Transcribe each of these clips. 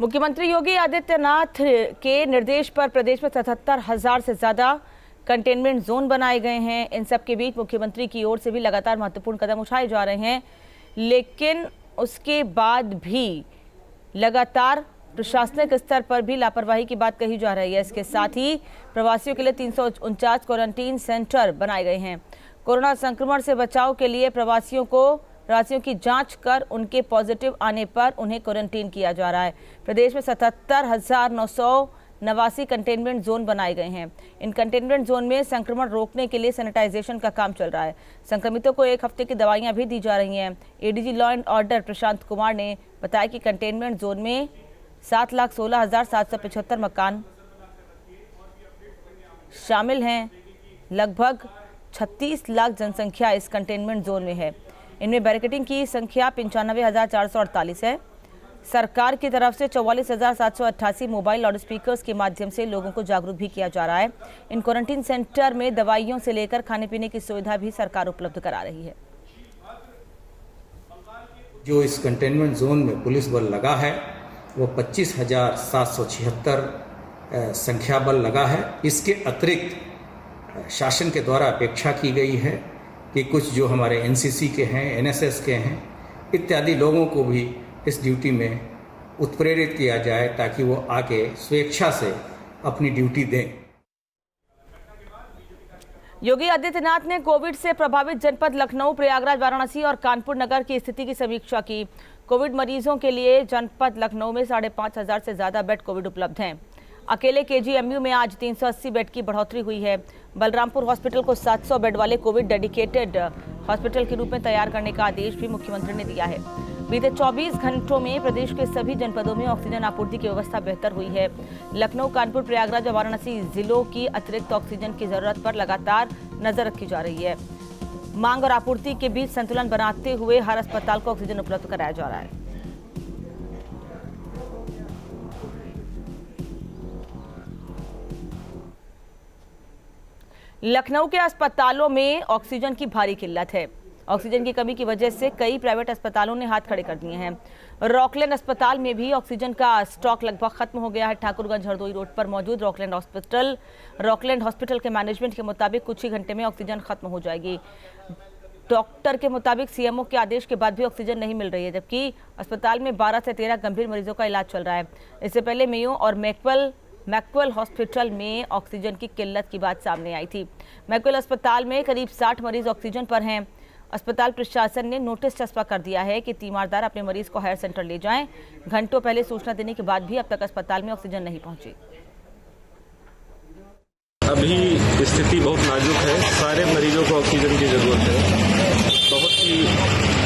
मुख्यमंत्री योगी आदित्यनाथ के निर्देश पर प्रदेश में 77,000 से ज्यादा कंटेनमेंट जोन बनाए गए हैं। इन सब के बीच मुख्यमंत्री की ओर से भी लगातार महत्वपूर्ण कदम उठाए जा रहे हैं, लेकिन उसके बाद भी लगातार प्रशासनिक स्तर पर भी लापरवाही की बात कही जा रही है। इसके साथ ही प्रवासियों के लिए 349 क्वारंटीन सेंटर बनाए गए हैं। कोरोना संक्रमण से बचाव के लिए प्रवासियों की जांच कर उनके पॉजिटिव आने पर उन्हें क्वारंटीन किया जा रहा है। प्रदेश में 77,989 कंटेनमेंट जोन बनाए गए हैं। इन कंटेनमेंट जोन में संक्रमण रोकने के लिए सैनिटाइजेशन का काम चल रहा है। संक्रमितों को 1 हफ्ते की दवाइयां भी दी जा रही हैं। ADG law and order Prashant Kumar ने बताया कि कंटेनमेंट जोन में 7,16,775 मकान शामिल हैं। लगभग 36 लाख जनसंख्या इस कंटेनमेंट जोन में है। इनमें बैरिकेडिंग की संख्या 95,448 है। सरकार की तरफ से 44,788 मोबाइल लाउड स्पीकर्स के माध्यम से लोगों को जागरूक भी किया जा रहा है। इन क्वारंटीन सेंटर में दवाइयों से लेकर खाने पीने की सुविधा भी सरकार उपलब्ध करा रही है। जो इस कंटेनमेंट जोन में पुलिस बल लगा है वो 25,776 संख्या बल लगा है। इसके अतिरिक्त शासन के द्वारा अपेक्षा की गई है कि कुछ जो हमारे एनसीसी के हैं, एनएसएस के हैं इत्यादि लोगों को भी इस ड्यूटी में उत्प्रेरित किया जाए ताकि वो आके स्वेच्छा से अपनी ड्यूटी दें। योगी आदित्यनाथ ने कोविड से प्रभावित जनपद लखनऊ, प्रयागराज, वाराणसी और कानपुर नगर की स्थिति की समीक्षा की। कोविड मरीजों के लिए जनपद लखनऊ में 5,500 से ज्यादा बेड कोविड उपलब्ध हैं। अकेले केजीएमयू में आज 380 बेड की बढ़ोतरी हुई है। बलरामपुर हॉस्पिटल को 700 बेड वाले कोविड डेडिकेटेड हॉस्पिटल के रूप में तैयार करने का आदेश भी मुख्यमंत्री ने दिया है। बीते 24 घंटों में प्रदेश के सभी जनपदों में ऑक्सीजन आपूर्ति की व्यवस्था बेहतर हुई है। लखनऊ, कानपुर, प्रयागराज और वाराणसी जिलों की अतिरिक्त ऑक्सीजन की जरूरत पर लगातार नजर रखी जा रही है। मांग और आपूर्ति के बीच संतुलन बनाते हुए हर अस्पताल को ऑक्सीजन उपलब्ध कराया जा रहा है। लखनऊ के अस्पतालों में ऑक्सीजन की भारी किल्लत है। ऑक्सीजन की कमी की वजह से कई प्राइवेट अस्पतालों ने हाथ खड़े कर दिए हैं। रॉकलैंड अस्पताल में भी ऑक्सीजन का स्टॉक लगभग खत्म हो गया है। ठाकुरगंज हरदोई रोड पर मौजूद रॉकलैंड हॉस्पिटल के मैनेजमेंट के मुताबिक कुछ ही घंटे में ऑक्सीजन खत्म हो जाएगी। डॉक्टर के मुताबिक सीएमओ के आदेश के बाद भी ऑक्सीजन नहीं मिल रही है, जबकि अस्पताल में 12 से 13 गंभीर मरीजों का इलाज चल रहा है। इससे पहले मेयो और मैक्वेल हॉस्पिटल में ऑक्सीजन की किल्लत की बात सामने आई थी। मैक्वेल अस्पताल में करीब 60 मरीज ऑक्सीजन पर हैं। अस्पताल प्रशासन ने नोटिस चस्पा कर दिया है कि तीमारदार अपने मरीज को हायर सेंटर ले जाएं। घंटों पहले सूचना देने के बाद भी अब तक अस्पताल में ऑक्सीजन नहीं पहुंची। अभी स्थिति बहुत नाजुक है। सारे मरीजों को ऑक्सीजन की जरूरत है। बहुत ही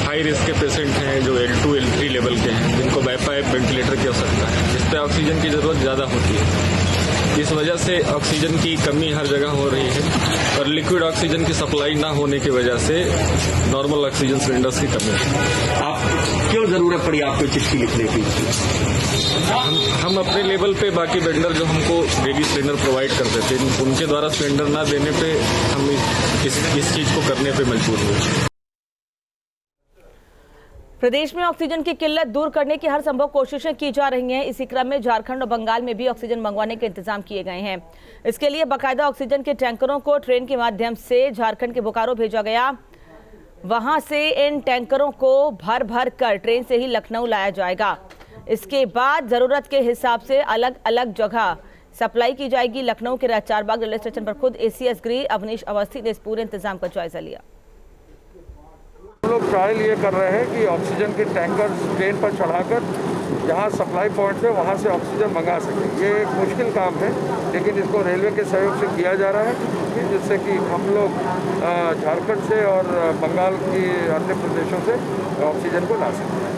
हाई रिस्क के पेशेंट हैं जो L2, L3 लेवल के हैं, जिनको BiPAP वेंटिलेटर की आवश्यकता है। इस पर ऑक्सीजन की जरूरत ज्यादा होती है। इस वजह से ऑक्सीजन की कमी हर जगह हो रही है और लिक्विड ऑक्सीजन की सप्लाई ना होने की वजह से नॉर्मल ऑक्सीजन सिलेंडर्स की कमी है। आप क्यों जरूरत पड़ी आपको चिट्ठी लिखने की? हम अपने लेवल पे बाकी वेंडर जो हमको डेली सिलेंडर प्रोवाइड करते थे, उनके द्वारा सिलेंडर ना देने पे हम इस चीज को करने पे मजबूर हुए। प्रदेश में ऑक्सीजन की किल्लत दूर करने की हर संभव कोशिशें की जा रही हैं। इसी क्रम में झारखंड और बंगाल में भी ऑक्सीजन मंगवाने के इंतजाम किए गए हैं। इसके लिए बाकायदा ऑक्सीजन के टैंकरों को ट्रेन के माध्यम से झारखंड के बोकारो भेजा गया। वहां से इन टैंकरों को भर भर कर ट्रेन से ही लखनऊ लाया जाएगा। इसके बाद जरूरत के हिसाब से अलग अलग जगह सप्लाई की जाएगी। लखनऊ के राजचारबाग रेलवे स्टेशन पर खुद ACS गृह अवनीश अवस्थी ने इस पूरे इंतजाम का जायजा लिया। हम लोग ट्रायल ये कर रहे हैं कि ऑक्सीजन के टैंकर ट्रेन पर चढ़ाकर जहाँ सप्लाई पॉइंट है वहाँ से ऑक्सीजन मंगा सकें। ये एक मुश्किल काम है, लेकिन इसको रेलवे के सहयोग से किया जा रहा है जिससे कि हम लोग झारखंड से और बंगाल की अन्य प्रदेशों से ऑक्सीजन को ला सकें।